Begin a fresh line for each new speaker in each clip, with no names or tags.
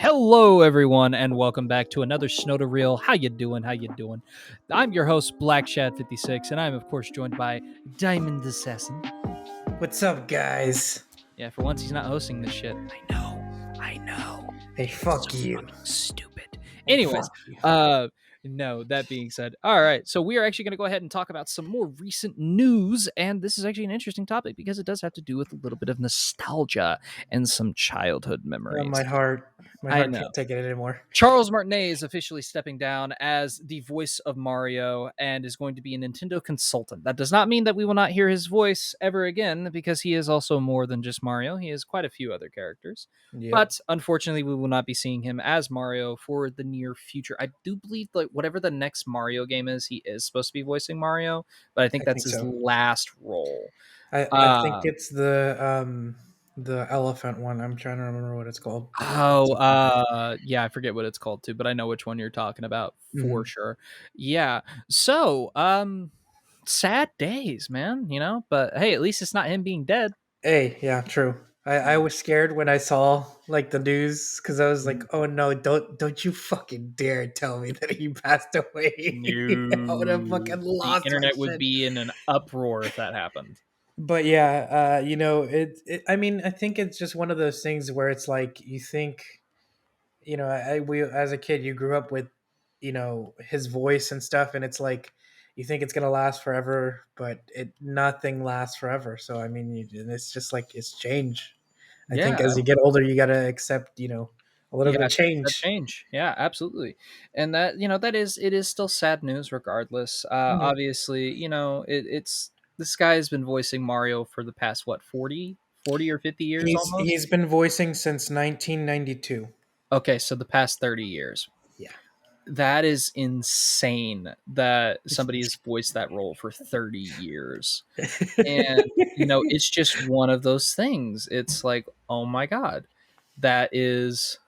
Hello, everyone, and welcome back to another SnodaReel. How you doing? How you doing? I'm your host, BlackShad56, and I'm, of course, joined by DimondAssassin.
What's up, guys?
Yeah, for once, he's not hosting this shit. I know.
Hey, fuck you.
Fucking stupid.
Hey,
Anyways,
fuck you.
no, that being said, all right, so we are actually going to go ahead and talk about some more recent news, and this is actually an interesting topic because it does have to do with a little bit of nostalgia and some childhood memories.
My heart
I know.
can't take it anymore.
Charles Martinet is officially stepping down as the voice of Mario and is going to be a Nintendo consultant. That does not mean that we will not hear his voice ever again, because he is also more than just Mario. He has quite a few other characters.
Yep.
But unfortunately, we will not be seeing him as Mario for the near future. I do believe that whatever the next Mario game is, he is supposed to be voicing Mario, but I think that's his
so.
last role.
I think it's the elephant one. I'm trying to remember what it's called.
Yeah, I forget what it's called too, but I know which one you're talking about for
Mhm.
sure. Yeah. So, sad days, man, but hey, at least it's not him being dead.
Hey, yeah, true. I was scared when I saw like the news because I was like, oh no, don't you fucking dare tell me that he passed away. I would have
No.
fucking
The
lost my
internet would
shit.
be in an uproar if that happened.
But yeah, I mean, I think it's just one of those things where it's like you think, we as a kid, you grew up with, his voice and stuff, and it's like you think it's gonna last forever, but nothing lasts forever. So I mean, and it's just like it's change. I think
Yeah.
as you get older, you gotta accept, a little
You
bit of
have to accept
change.
change. Yeah, absolutely. And that, it is still sad news regardless.
Mhm.
Obviously, it's this guy has been voicing Mario for the past, what, 40 or 50 years almost?
He's been voicing since 1992.
Okay, so the past 30 years.
Yeah.
That is insane that somebody has voiced that role for 30 years. And, it's just one of those things. It's like, oh my God, that is,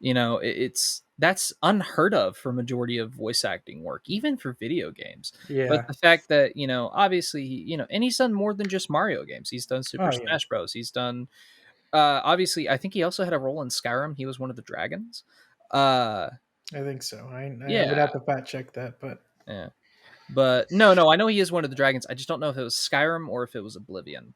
it's that's unheard of for majority of voice acting work, even for video games. But
Yeah.
the fact that, obviously, and he's done more than just Mario games. He's done Super
Oh yeah.
Smash Bros. He's done, obviously, I think he also had a role in Skyrim. He was one of the dragons. Uh,
I think so. I would
yeah,
have to fact check that, but
yeah. But no, I know he is one of the dragons. I just don't know if it was Skyrim or if it was Oblivion.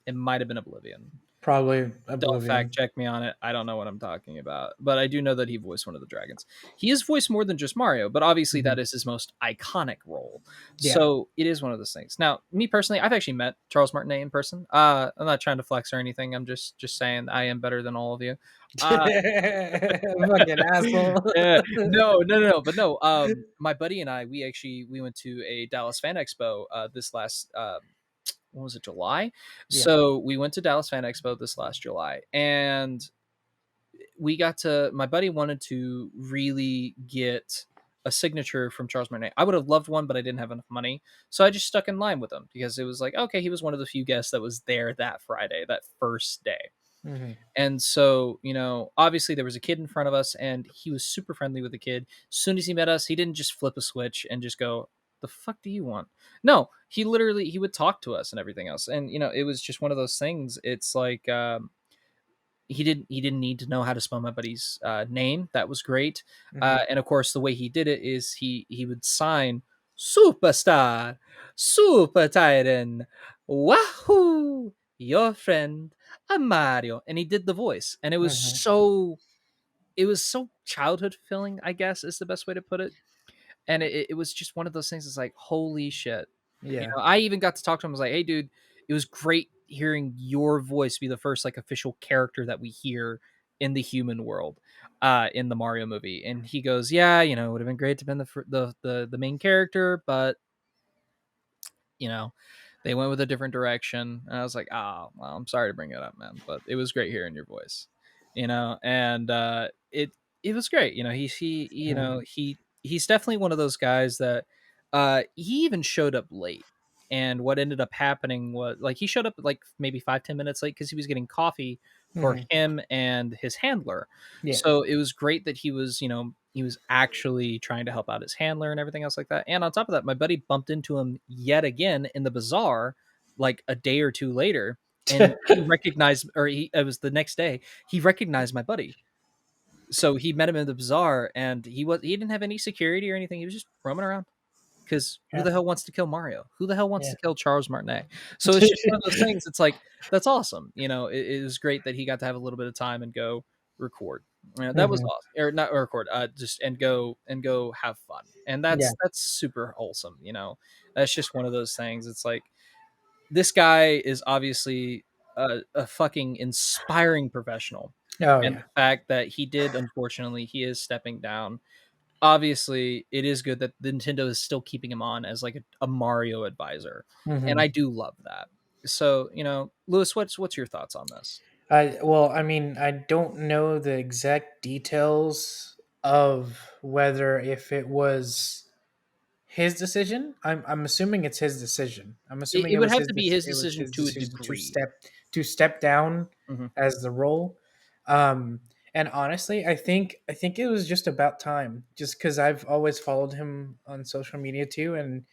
It might have been Oblivion.
probably
Don't fact
Oblivion.
check me on it. I don't know what I'm talking about, but I do know that he voiced one of the dragons. He has voiced more than just Mario, but obviously
Mhm.
that is his most iconic role.
Yeah.
So it is one of those things. Now, me personally, I've actually met Charles Martinet in person. I'm not trying to flex or anything. I'm just saying I am better than all of you. Uh,
Fucking asshole.
no. But no, my buddy and I, we went to a Dallas Fan Expo this last what was it, July?
Yeah.
So we went to Dallas Fan Expo this last July, and my buddy wanted to really get a signature from Charles Martinet. I would have loved one, but I didn't have enough money. So I just stuck in line with him because it was like, okay, he was one of the few guests that was there that Friday, that first day.
Mhm.
And so, obviously there was a kid in front of us and he was super friendly with the kid. As soon as he met us, he didn't just flip a switch and just go, "The fuck do you want?" No, he would talk to us and everything else. And, it was just one of those things. It's like, he didn't need to know how to spell my buddy's name. That was great.
Mhm.
And of course, the way he did it is he would sign superstar, super titan, wahoo, your friend, Mario, and he did the voice, and
Mhm.
it was so childhood filling, I guess is the best way to put it. And it was just one of those things. It's like, holy shit.
Yeah.
I even got to talk to him. I was like, hey, dude, it was great hearing your voice be the first like official character that we hear in the human world in the Mario movie. And he goes, yeah, it would have been great to have been the main character, but you know, they went with a different direction. And I was like, oh, well, I'm sorry to bring it up, man, but it was great hearing your voice, and it was great.
Mhm.
He's definitely one of those guys that he even showed up late. And what ended up happening was, like, he showed up like maybe 5-10 minutes late because he was getting coffee for
Mhm.
him and his handler.
Yeah.
So it was great that he was actually trying to help out his handler and everything else like that. And on top of that, my buddy bumped into him yet again in the bazaar like a day or two later, and he recognized, or it was the next day, he recognized my buddy. So he met him in the bazaar, and he didn't have any security or anything. He was just roaming around. Because who
Yeah,
the hell wants to kill Mario? Who the hell wants
yeah.
to kill Charles Martinet? So it's just one of those things. It's like that's awesome. It was great that he got to have a little bit of time and go record. That was
Hmm.
awesome, or not record, just and go have fun, and
Yeah.
that's super wholesome. That's just one of those things. It's like this guy is obviously a fucking inspiring professional,
Oh
and
yeah.
the fact that unfortunately, he is stepping down. Obviously, it is good that Nintendo is still keeping him on as like a Mario advisor, and
Hmm.
I do love that. So, Lewis, what's your thoughts on this?
I mean, I don't know the exact details of whether if it was his decision. I'm assuming it's his decision. I'm assuming
It would have to be his
it was
decision
his
to a
decision
degree.
to step down
Hmm.
as the role. Um, and honestly, I think it was just about time. Just because I've always followed him on social media too, and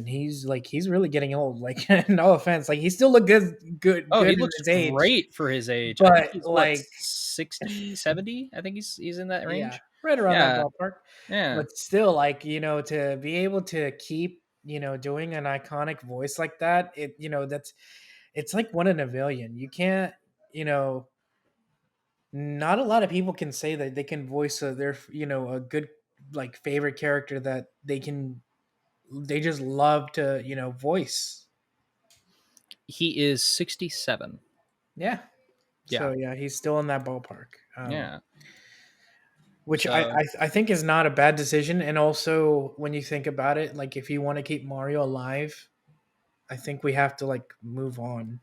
he's really getting old. Like no offense, like he still look
Oh, he
good in
looks
his age,
great for his age. I think
but
he's what,
like
60, 70. I think he's in that
yeah,
range.
right around that
Yeah,
ballpark.
yeah.
But still, like, to be able to keep, doing an iconic voice like that, it's like one in a million. You can't, you know, not a lot of people can say that they can voice a good like favorite character that they just love to, voice.
He is 67.
Yeah.
Yeah,
So yeah, he's still in that ballpark.
yeah.
Which
So,
I think is not a bad decision. And also when you think about it, like if you want to keep Mario alive, I think we have to like move on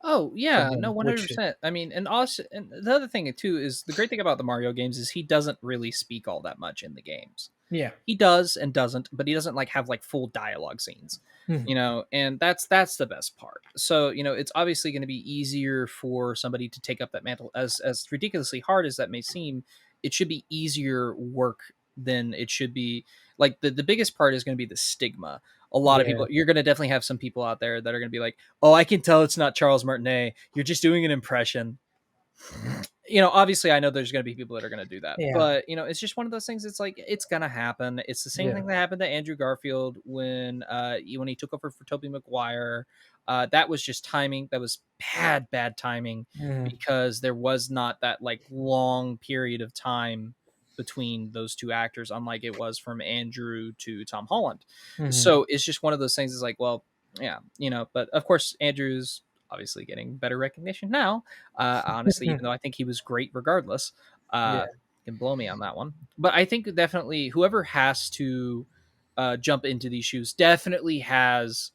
oh
from
yeah, no,
him. Which
100%. I mean, and also, and the other thing too is the great thing about the Mario games is he doesn't really speak all that much in the games.
yeah.
He does and doesn't, but he doesn't like have like full dialogue scenes,
Mhm.
and that's the best part. So, it's obviously going to be easier for somebody to take up that mantle. As ridiculously hard as that may seem, it should be easier work than it should be. Like the biggest part is going to be the stigma. A lot of
Yeah.
people, you're going to definitely have some people out there that are going to be like, "Oh, I can tell it's not Charles Martinet. You're just doing an impression." Obviously, I know there's going to be people that are going to do that,
Yeah.
but it's just one of those things. It's like it's going to happen. It's the same
Yeah.
thing that happened to Andrew Garfield when he took over for Tobey Maguire. That was just timing. That was bad timing
Mhm.
because there was not that like long period of time between those two actors, unlike it was from Andrew to Tom Holland.
Mhm.
So it's just one of those things. Is like, well, yeah, but of course Andrew's obviously getting better recognition now, honestly, even though I think he was great regardless.
Yeah.
Can blow me on that one. But I think definitely whoever has to jump into these shoes definitely has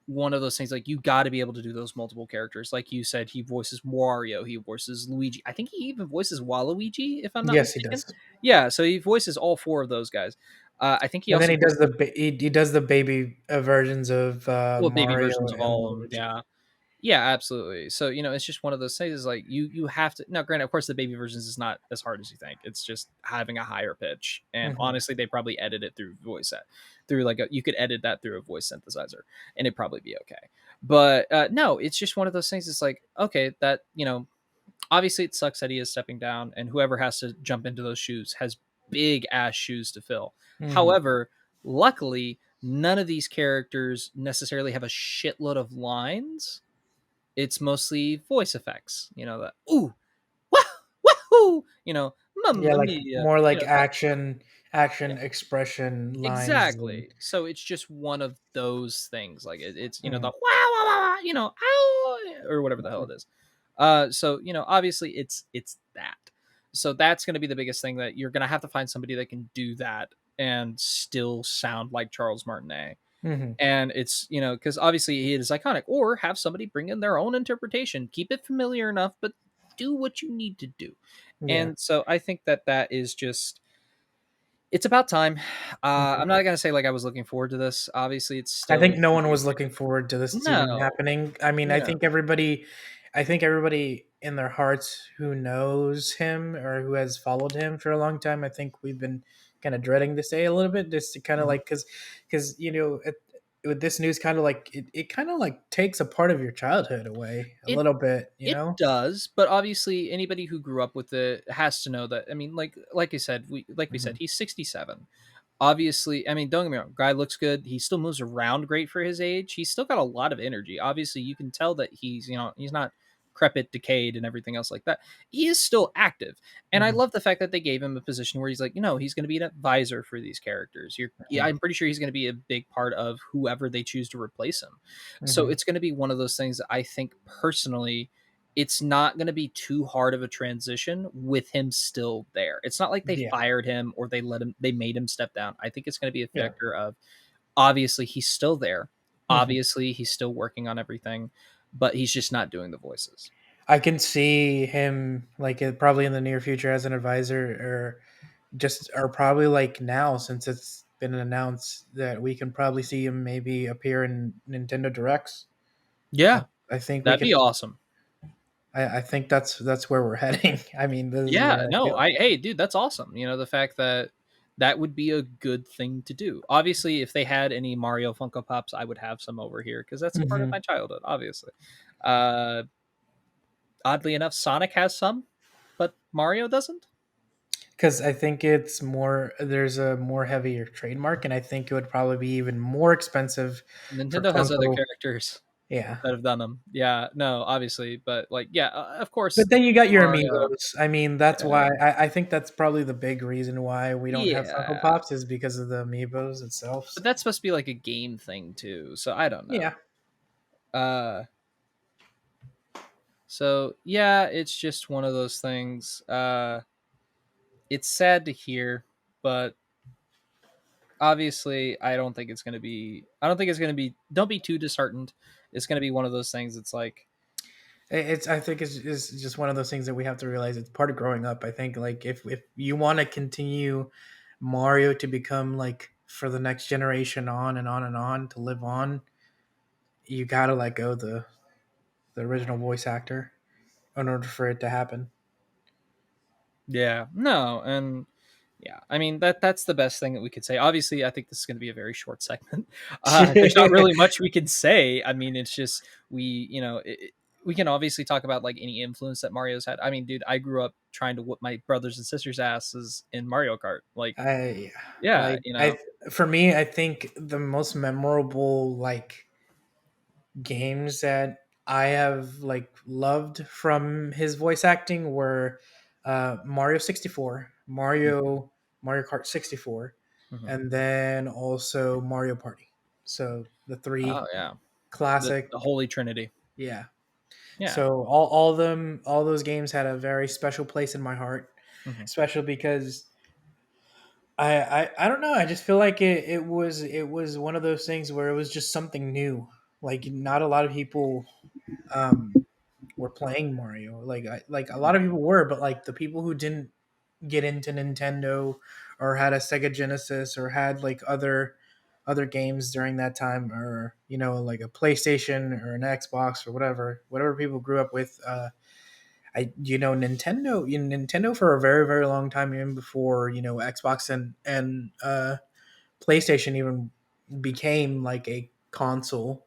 one of those things. Like you got to be able to do those multiple characters. Like you said, he voices Wario, he voices Luigi. I think he even voices Waluigi, if I'm not
Yes, he
mistaken.
does.
Yeah, so he voices all four of those guys. I think he
And then
also voices
he does the baby versions of
well baby
Mario
versions of
and
all of them.
Luigi.
Yeah, yeah, absolutely. So, it's just one of those things is like you have to now granted, of course the baby versions is not as hard as you think. It's just having a higher pitch. And
Mhm.
honestly, they probably edit it through voice set through like you could edit that through a voice synthesizer and it'd probably be okay. But no, it's just one of those things. It's like, okay, that obviously it sucks that he is stepping down and whoever has to jump into those shoes has big ass shoes to fill.
Mhm.
However, luckily, none of these characters necessarily have a shitload of lines. It's mostly voice effects. That ooh, wah, wahoo,
Yeah,
mamma
like
mia,
more like
that yeah,
action expression lines and
exactly. So it's just one of those things. Like it's the
mhm.
wow, wow, wow, wow, ow, or whatever the hell it is. So obviously it's that. So that's going to be the biggest thing that you're going to have to find somebody that can do that and still sound like Charles Martinet.
Mhm.
And it's because obviously it is iconic, or have somebody bring in their own interpretation, keep it familiar enough, but do what you need to do.
Yeah.
And so I think that is just it's about time.
Mhm.
I'm not gonna say like I was looking forward to this. Obviously it's
I think
still
no one
super
was
exciting.
looking forward to this even
No,
happening. I mean, I think everybody in their hearts who knows him or who has followed him for a long time, I think we've been kind of dreading this day a little bit, just to kind of
Mhm.
like, because with this news, kind of like it kind of like takes a part of your childhood away a
It
little bit, you
it
know?
does, but obviously anybody who grew up with it has to know that. I mean, like I said, we said,
Hmm.
he's 67. Obviously, I mean, don't get me wrong, guy looks good. He still moves around great for his age. He's still got a lot of energy. Obviously, you can tell that he's not crepit, decayed, and everything else like that. He is still active. And I
Hmm.
love the fact that they gave him a position where he's like, he's going to be an advisor for these characters. Yeah, I'm pretty sure he's going to be a big part of whoever they choose to replace him. So
Hmm.
it's going to be one of those things that I think personally it's not going to be too hard of a transition with him still there. It's not like they
Yeah,
fired him or they made him step down. I think it's going to be a
yeah.
factor of obviously he's still there.
Hmm.
Obviously he's still working on everything, but he's just not doing the voices.
I can see him like probably in the near future as an advisor, or probably like now, since it's been announced that we can probably see him maybe appear in Nintendo Directs. I,
Yeah,
I think we
that'd be
can.
awesome.
I think that's where we're heading. I mean, this is
Yeah,
where I
no,
feel.
hey, dude, that's awesome. The fact that that would be a good thing to do. Obviously, if they had any Mario Funko Pops, I would have some over here because that's a part of my childhood, obviously. Uh, Oddly enough, Sonic has some, but Mario doesn't.
Because I think it's more. There's a more heavier trademark, and I think it would probably be even more expensive for
Nintendo has other
Funko.
characters
Yeah,
that have done them. Yeah, no, obviously, but like, yeah, of
but
course,
then you got your
Mario.
amiibos. I mean, that's
Yeah,
why I think that's probably the big reason why we don't have Funko
yeah,
Pops is because of the amiibos itself.
but that's supposed to be like a game thing too. So I don't know.
Yeah,
Uh, so yeah, it's just one of those things. It's sad to hear, but obviously, I don't think it's going to be. I don't think it's going to be. Don't be too disheartened. It's going to be one of those things. It's like,
it's. I think it's just one of those things that we have to realize. It's part of growing up. I think like if you want to continue Mario to become like for the next generation on and on and on to live on, you gotta let go the original voice actor in order for it to happen.
yeah, no, and yeah, I mean that's the best thing that we could say. Obviously, I think this is going to be a very short segment. There's not really much we can say. I mean, it's just we can obviously talk about like any influence that Mario's had. I mean, dude, I grew up trying to whoop my brothers and sisters' asses in Mario Kart. Like,
I
yeah,
like I for me, I think the most memorable like games that I have like loved from his voice acting were Mario 64, Mario Kart 64,
mm-hmm.
and then also Mario Party. So the
Oh
three
yeah,
classic,
the Holy Trinity.
yeah.
Yeah.
So all those games had a very special place in my heart,
Mm-hmm.
especially because I don't know. I just feel like it was one of those things where it was just something new. Like not a lot of people um, were playing Mario. Like a lot of people were, but like the people who didn't get into Nintendo or had a Sega Genesis or had like other games during that time, or like a PlayStation or an Xbox or whatever people grew up with. Nintendo for a very very long time, even before Xbox and PlayStation even became like a console.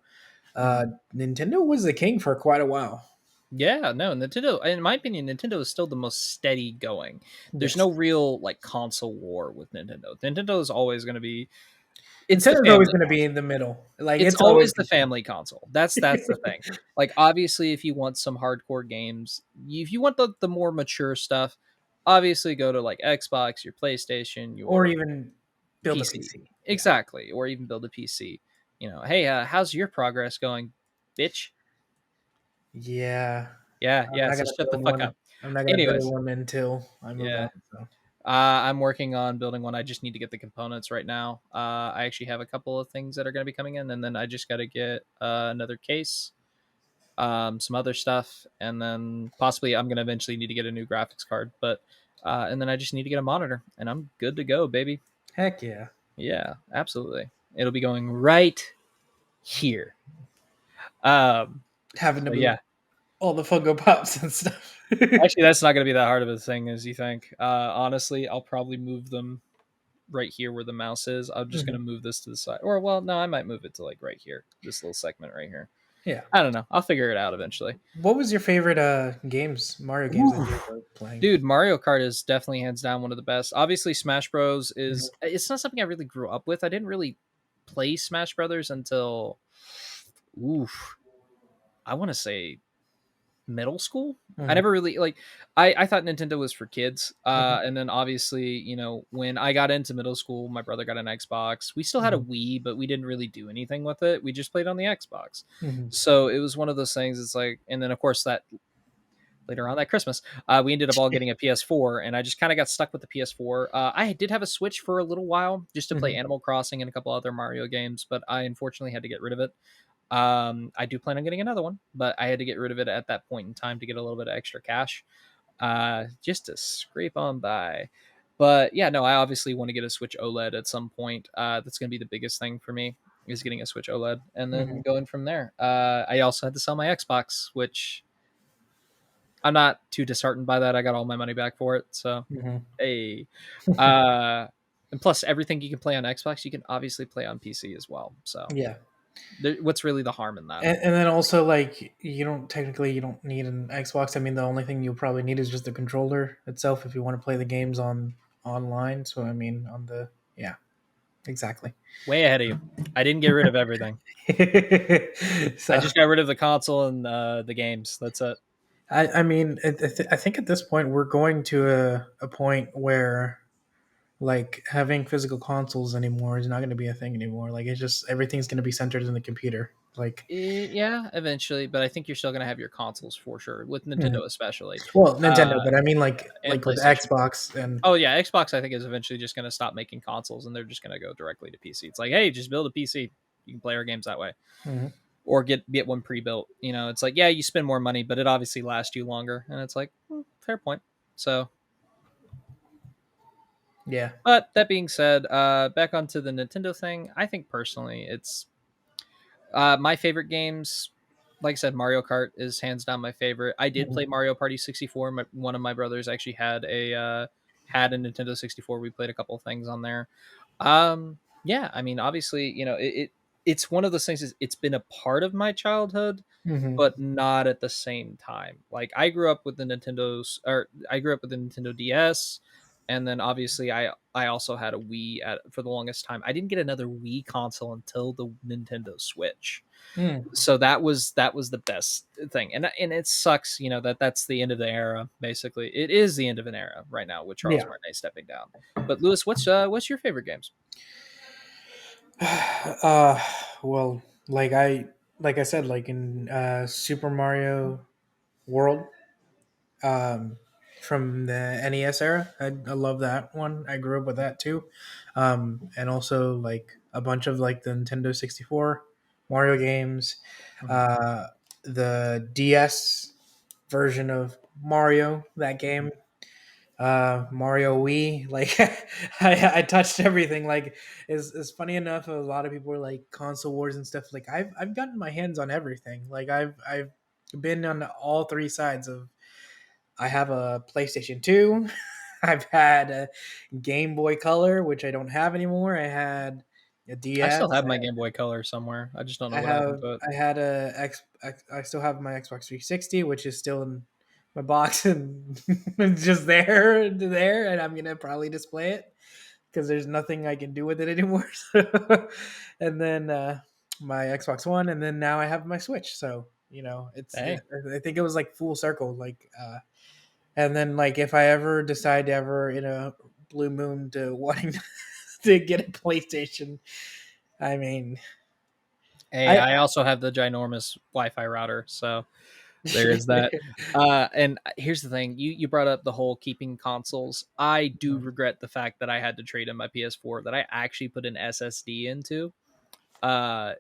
Mm-hmm.
uh Nintendo was the king for quite a while.
Yeah, no, Nintendo. In my opinion, Nintendo is still the most steady going. There's
Yes,
no real like console war with Nintendo. Nintendo is always going to be. It's the
Nintendo's always
family
going to be in
console.
the middle. Like
It's
it's always
always the
going to
family console. That's the thing. Like obviously, if you want some hardcore games, if you want the more mature stuff, obviously go to like Xbox, your PlayStation,
or
your
even build a
PC.
PC. Yeah.
Exactly, or even build a PC. Hey, how's your progress going, bitch?
Yeah.
Yeah,
I'm
yeah.
not
So
going to
shut the
build
fuck
one.
up.
I'm not going to build
Anyways,
one until I move
yeah.
out. So
I'm working on building one. I just need to get the components right now. I actually have a couple of things that are going to be coming in, and then I just got to get another case, some other stuff, and then possibly I'm going to eventually need to get a new graphics card. But and then I just need to get a monitor, and I'm good to go, baby.
heck yeah.
Yeah, absolutely. It'll be going right here.
Having to
So
move
yeah,
all the Funko Pops and stuff.
actually, that's not going to be that hard of a thing as you think. Honestly, I'll probably move them. right here where the mouse is. I'm just
Mhm.
gonna move this to the side, or well, no, I might move it to like right here, this little segment right here.
Yeah.
I don't know. I'll figure it out eventually.
What was your favorite games, Mario games that you
Oof.
were playing?
Dude, Mario Kart is definitely hands down one of the best. Obviously, Smash Bros.
Mhm.
It's not something I really grew up with. I didn't really play Smash Brothers until, oof, I want to say middle school. I
Mhm.
never really like. I thought Nintendo was for kids,
Mhm.
and then obviously, when I got into middle school, my brother got an Xbox. We still had a
Mhm.
Wii, but we didn't really do anything with it. We just played on the Xbox.
Mhm.
So it was one of those things. It's like, and then of course that later on that Christmas, we ended up all getting a PS4, and I just kind of got stuck with the PS4. I did have a Switch for a little while just to play
Mhm.
Animal Crossing and a couple other Mario games, but I unfortunately had to get rid of it. I do plan on getting another one, but I had to get rid of it at that point in time to get a little bit of extra cash, just to scrape on by. But yeah, no, I obviously want to get a Switch OLED at some point. That's going to be the biggest thing for me is getting a Switch OLED and then
Mhm.
going from there. I also had to sell my Xbox, which I'm not too disheartened by that. I got all my money back for it. So,
Mhm.
hey, uh, and plus everything you can play on Xbox, you can obviously play on PC as well. So,
Yeah.
what's really the harm in that?
And then also like you don't need an Xbox. I mean, the only thing you'll probably need is just the controller itself if you want to play the games on online. So I mean, on the yeah, exactly.
Way ahead of you. I didn't get rid of everything. I
So
just got rid of the console and the games. That's it.
I mean, I think at this point we're going to a point where like having physical consoles anymore is not going to be a thing anymore. Like it's just everything's going to be centered in the computer. Like,
Yeah, eventually, but I think you're still gonna have your consoles for sure with
mhm.
Nintendo, especially,
Well, Nintendo,
uh,
but I mean
and
like with
PlayStation.
Xbox and
Oh yeah, Xbox I think is eventually just gonna stop making consoles and they're just gonna go directly to PC. It's like, hey, just build a PC. You can play our games that way,
mhm.
or get one pre-built. It's like, yeah, you spend more money, but it obviously lasts you longer, and it's like, fair point. So,
Yeah.
but that being said, back onto the Nintendo thing. I think personally, it's my favorite games. Like I said, Mario Kart is hands down my favorite. I did play
Mhm.
Mario Party 64. One of my brothers actually had a Nintendo 64. We played a couple of things on there. Yeah, I mean, obviously, it's one of those things. It's been a part of my childhood,
Mhm.
but not at the same time. Like I grew up with the Nintendo's, or I grew up with the Nintendo DS, and then obviously I also had a Wii for the longest time. I didn't get another Wii console until the Nintendo Switch.
Mm.
So that was the best thing, and it sucks, that's the end of the era. Basically, it is the end of an era right now with Charles
Yeah.
Martinet stepping down. But Lewis, what's your favorite games?
Uh, well, like I said, like in Super Mario World, um, from the NES era, I love that one. I grew up with that too, and also like a bunch of like the Nintendo 64 Mario games,
Mhm,
uh, the DS version of Mario, that
mhm.
game, Mario Wii. Like I touched everything. Like it's funny enough. A lot of people are like console wars and stuff. Like I've gotten my hands on everything. Like I've been on all three sides of. I have a PlayStation 2. I've had a Game Boy Color, which I don't have anymore. I had a
I still
DS.
have my Game Boy Color somewhere. I just don't know
I
what happened
have
to it.
I had I still have my Xbox 360, which is still in my box and it's just there, and I'm gonna probably display it because there's nothing I can do with it anymore. And then my Xbox One, and then now I have my Switch. So
Hey,
I think it was like full circle. Like, and then like if I ever decide to ever in a blue moon to wanting to get a PlayStation, I mean,
hey,
I
I also have the ginormous Wi-Fi router, so there is that. And here's the thing: you brought up the whole keeping consoles. I do regret the fact that I had to trade in my PS4 that I actually put an SSD into. Uh,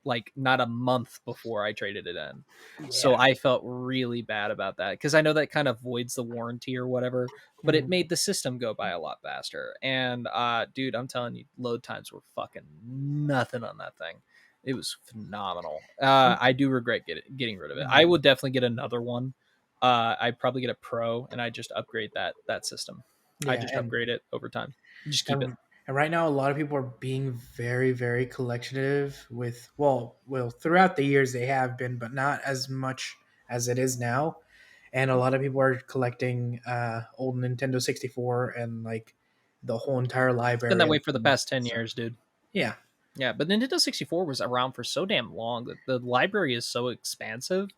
like not a month before I traded it in. So
yeah.
I felt really bad about that because I know that kind of voids the warranty or whatever, but it
Mhm.
made the system go by a lot faster. And dude, I'm telling you, load times were fucking nothing on that thing. It was phenomenal. I do regret getting rid of it. I
Mhm.
would definitely get another one. I'd probably get a pro and I just upgrade that system. I
Yeah,
just upgrade it over time. Just keep
and
it.
And right now, a lot of people are being very, very collective with, well, throughout the years they have been, but not as much as it is now. And a lot of people are collecting old Nintendo 64 and like the whole entire
It's been
library
that
of
way for the
them.
past 10
So,
years, dude.
yeah.
Yeah, but Nintendo 64 was around for so damn long that the library is so expansive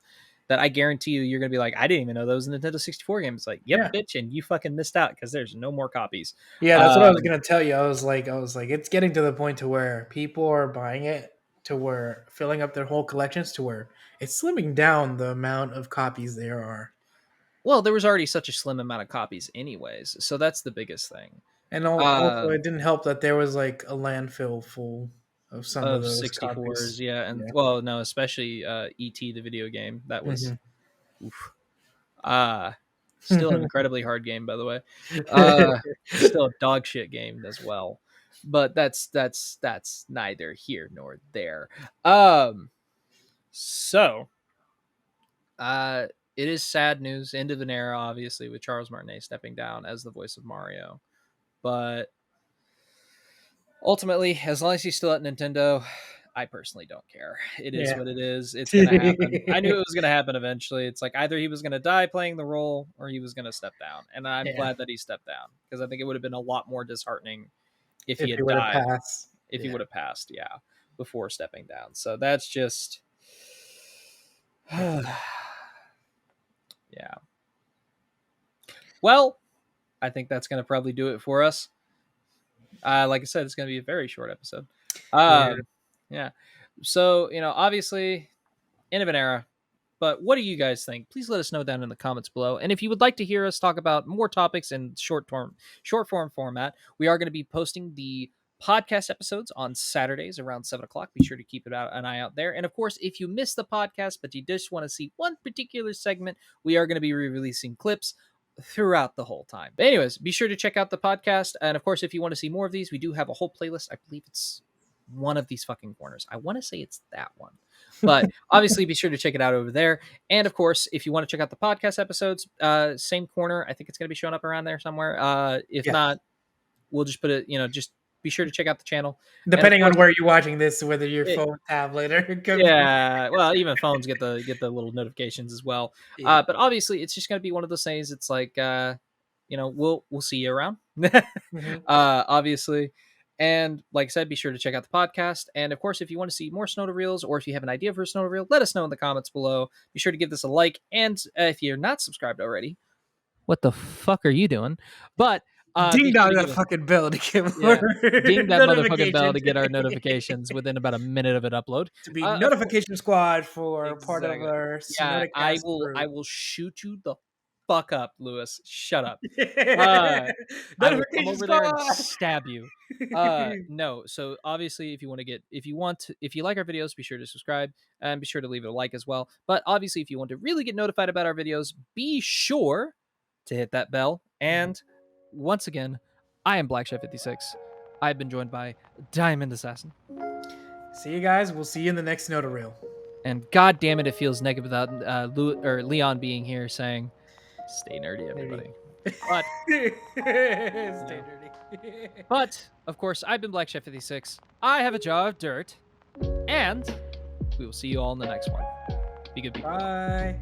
that I guarantee you're going to be like, I didn't even know that was a Nintendo 64 game. It's like, yep,
Yeah.
bitch, and you fucking missed out because there's no more copies.
Yeah, that's what I was
Um,
gonna tell you. I was like, it's getting to the point to where people are buying it, to where filling up their whole collections, to where it's slimming down the amount of copies there are.
well, there was already such a slim amount of copies, anyways, so that's the biggest thing.
And also,
Uh,
it didn't help that there was like a landfill full of some of
of
those
64s,
copies.
yeah, and
Yeah.
well, no, especially ET, the video game. That was
Hmm.
oof. Uh still an incredibly hard game, by the way. Uh Still a dog shit game as well. But that's neither here nor there. Um so uh it is sad news, end of an era, obviously, with Charles Martinet stepping down as the voice of Mario. But ultimately, as long as he's still at Nintendo, I personally don't care. It is
Yeah.
what it is. It's going to happen. I knew it was going to happen eventually. It's like either he was going to die playing the role or he was going to step down. And I'm
Yeah.
glad that he stepped down because I think it would have been a lot more disheartening if he
If you
had
would have
died,
passed.
if he
Yeah.
would have passed, yeah, before stepping down. So that's just,
Yeah.
yeah. Well, I think that's going to probably do it for us. Like I said, it's going to be a very short episode.
Yeah.
Yeah. So, obviously, end of an era. But what do you guys think? Please let us know down in the comments below. And if you would like to hear us talk about more topics in short form format, we are going to be posting the podcast episodes on Saturdays around 7 o'clock. Be sure to keep an eye out there. And of course, if you missed the podcast, but you just want to see one particular segment, we are going to be re-releasing clips throughout the whole time. But anyways, be sure to check out the podcast. And of course, if you want to see more of these, we do have a whole playlist. I believe it's one of these fucking corners. I want to say it's that one. But obviously, be sure to check it out over there. And of course, if you want to check out the podcast episodes, same corner. I think it's going to be showing up around there somewhere. If
Yeah.
not, we'll just put it, just be sure to check out the channel. And of
Depending on
course,
where you're watching this, whether your
it,
phone, tablet, or computer.
yeah, well, even phones get the little notifications as well.
Yeah.
But obviously, it's just going to be one of those things. It's like, we'll see you around.
Hmm.
Obviously. And like I said, be sure to check out the podcast. And of course, if you want to see more SnodaReels or if you have an idea for a SnodaReel, let us know in the comments below. Be sure to give this a like. And if you're not subscribed already, what the fuck are you doing? But
Ding
be sure
dong
to
that
give us,
fucking bell to get more
yeah, ding that motherfucking bell
notifications.
to get our notifications within about a minute of it upload.
To be
Of course,
notification squad for part of
exactly.
our
Yeah, I
SnodaCast
will.
crew.
I will shoot you the fuck up, Lewis. Shut up. Uh, I will come
Notification
over there and
squad.
stab you. No. So obviously, if you like our videos, be sure to subscribe and be sure to leave it a like as well. But obviously, if you want to really get notified about our videos, be sure to hit that bell. And once again, I am Black Chef 56. I've been joined by DimondAssassin.
See you guys. We'll see you in the next NodaReel.
And god damn it, it feels negative without Leon being here saying, "Stay nerdy,
Nerdy.
everybody." But
Stay dirty.
But, of course, I've been Black Chef 56. I have a jaw of dirt. And we will see you all in the next one. Be good people.
Bye.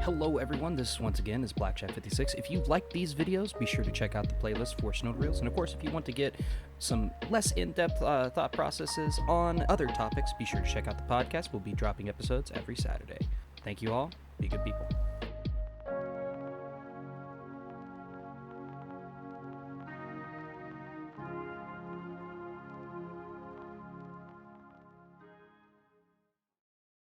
Hello, everyone. This once again is Black Chef 56. If you like these videos, be sure to check out the playlist for SnodaReels. And of course, if you want to get some less in-depth thought processes on other topics, be sure to check out the podcast. We'll be dropping episodes every Saturday. Thank you all. Be good people.